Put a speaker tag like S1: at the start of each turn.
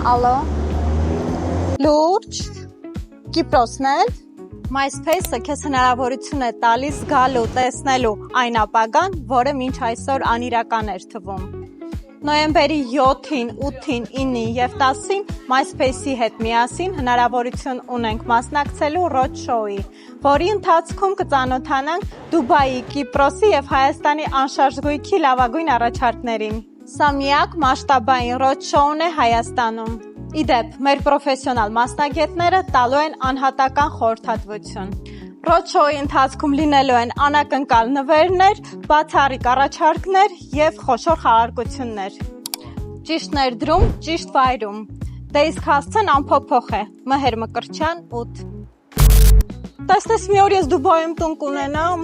S1: Ալո, լուրջ, Կիպրոսն էլ, MySpace-ը քեզ հնարավորություն է տալիս զգալու, տեսնելու այն ապագան, որը մինչ այսօր անիրական էր թվում։ Նոյեմբերի 7-ին, 8-ին, 9-ին և 10-ին MySpace-ի հետ միասին հնարավորություն ունենք մասնակցելու Roadshow-ի, որի ընթացքում կծանոթանանք Դուբայի, Կիպրոսի և Հայաստանի անշարժ գույքի լավագույն առաջարկներին։ Սա միակ մասշտաբային Roadshow-ն է Հայաստանում։ Իդեպ, մեր պրոֆեսիոնալ մասնագետները տալու են անհատական խորհրդատվություն։ Roadshow-ի ընթացքում լինելու են անակնկալ նվերներ, բացառիկ առաջարկներ և խոշոր խաղարկություններ։ Ճիշտ ներդրում, ճիշտ վայրում։ Դե իսկ հասցեն անփոփոխ է։ Մհեր Մկրտչյան 8։ Տեսնես մի օր ես Դուբայում տուն կունենամ։